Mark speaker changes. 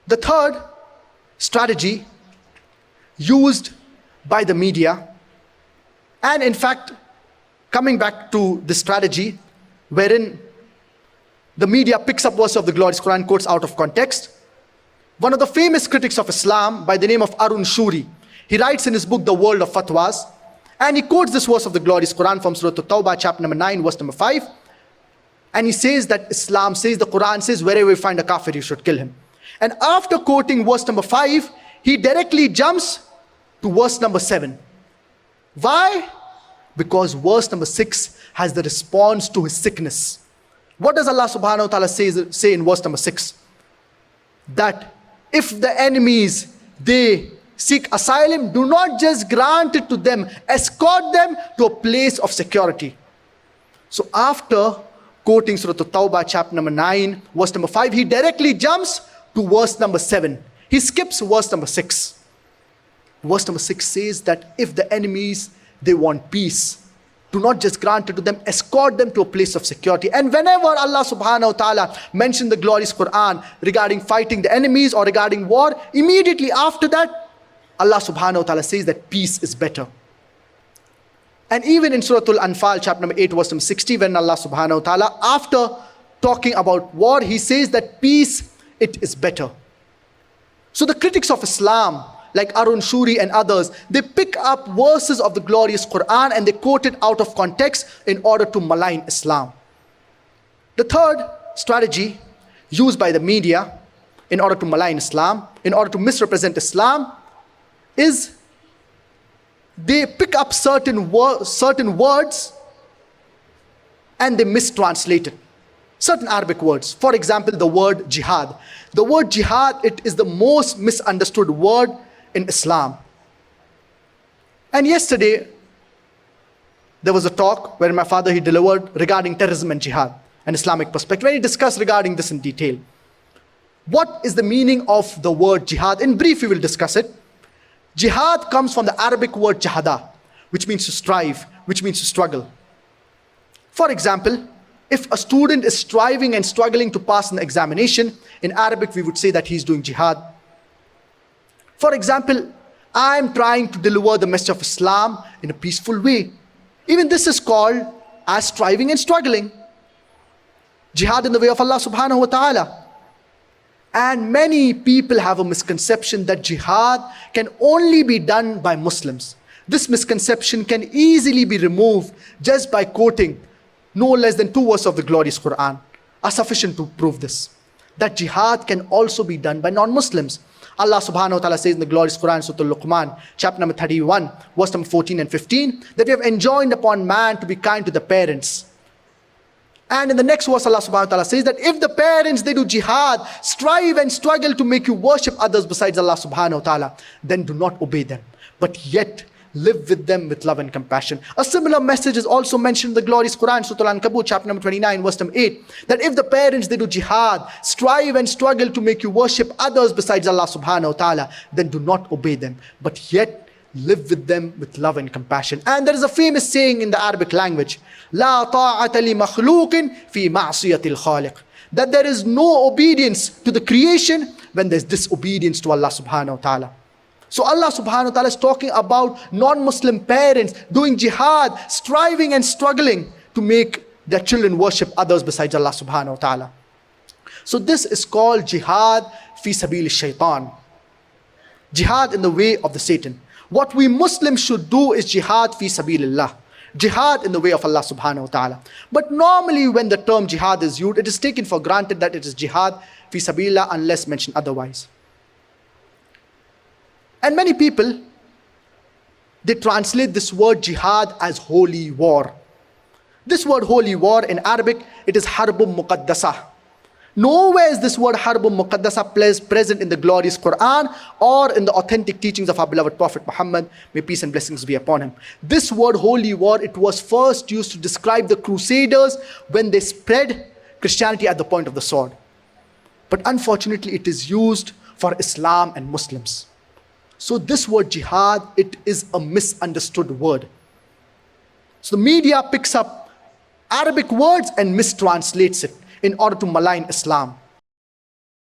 Speaker 1: The third strategy used by the media, and in fact, coming back to the strategy wherein the media picks up verses of the glorious Quran, quotes out of context. One of the famous critics of Islam by the name of Arun Shuri, he writes in his book, The World of Fatwas, and he quotes this verse of the glorious Quran from Surah At-Tawbah, chapter number 9, verse number 5. And he says that Islam says, the Quran says, wherever you find a kafir, you should kill him. And after quoting verse number 5, he directly jumps to verse number 7. Why? Because verse number 6 has the response to his sickness. What does Allah subhanahu wa ta'ala say in verse number 6? That if the enemies, they seek asylum, do not just grant it to them, escort them to a place of security. So after quoting Surah At-Tawbah, chapter number 9, verse number 5, he directly jumps to verse number 7. He skips verse number 6. Verse number 6 says that if the enemies, they want peace, do not just grant it to them, escort them to a place of security. And whenever Allah subhanahu wa ta'ala mentioned the glorious Quran regarding fighting the enemies or regarding war, immediately after that, Allah subhanahu wa ta'ala says that peace is better. And even in Surah Al-Anfal, chapter number 8, verse number 60, when Allah subhanahu wa ta'ala, after talking about war, he says that peace, it is better. So the critics of Islam, like Arun Shuri and others, they pick up verses of the glorious Quran and they quote it out of context in order to malign Islam. The third strategy used by the media in order to malign Islam, in order to misrepresent Islam, is they pick up certain words and they mistranslate it. Certain Arabic words. For example, the word jihad. The word jihad, it is the most misunderstood word in Islam. And yesterday, there was a talk where my father, he delivered regarding terrorism and jihad, an Islamic perspective, where he discussed regarding this in detail. What is the meaning of the word jihad? In brief, we will discuss it. Jihad comes from the Arabic word jahada, which means to strive, which means to struggle. For example, if a student is striving and struggling to pass an examination, in Arabic we would say that he's doing jihad. For example, I'm trying to deliver the message of Islam in a peaceful way. Even this is called as striving and struggling. Jihad in the way of Allah subhanahu wa ta'ala. And many people have a misconception that jihad can only be done by Muslims. This misconception can easily be removed just by quoting no less than 2 verses of the glorious Quran are sufficient to prove this. That jihad can also be done by non-Muslims. Allah subhanahu wa ta'ala says in the glorious Quran, Surah Al-Luqman, chapter number 31, verse number 14 and 15, that we have enjoined upon man to be kind to the parents. And in the next verse, Allah subhanahu wa ta'ala says that if the parents, they do jihad, strive and struggle to make you worship others besides Allah subhanahu wa ta'ala, then do not obey them, but yet live with them with love and compassion. A similar message is also mentioned in the glorious Quran, Surah Al-Ankabut, chapter number 29, verse number 8, that if the parents, they do jihad, strive and struggle to make you worship others besides Allah subhanahu wa ta'ala, then do not obey them, but yet live with them with love and compassion. And there is a famous saying in the Arabic language, لا طاعة لمخلوق في معصية الخالق, that there is no obedience to the creation when there is disobedience to Allah subhanahu wa ta'ala. So Allah subhanahu wa ta'ala is talking about non-Muslim parents doing jihad, striving and struggling to make their children worship others besides Allah subhanahu wa ta'ala. So this is called jihad fi sabil shaitan. Jihad in the way of the Satan. What we Muslims should do is jihad fi sabilillah. Jihad in the way of Allah subhanahu wa ta'ala. But normally when the term jihad is used, it is taken for granted that it is jihad fi sabilillah unless mentioned otherwise. And many people, they translate this word jihad as holy war. This word holy war in Arabic, it is harbun muqaddasah. Nowhere is this word harbun muqaddasah present in the glorious Quran or in the authentic teachings of our beloved Prophet Muhammad, may peace and blessings be upon him. This word holy war, it was first used to describe the Crusaders when they spread Christianity at the point of the sword. But unfortunately, it is used for Islam and Muslims. So this word jihad, it is a misunderstood word. So the media picks up Arabic words and mistranslates it in order to malign Islam.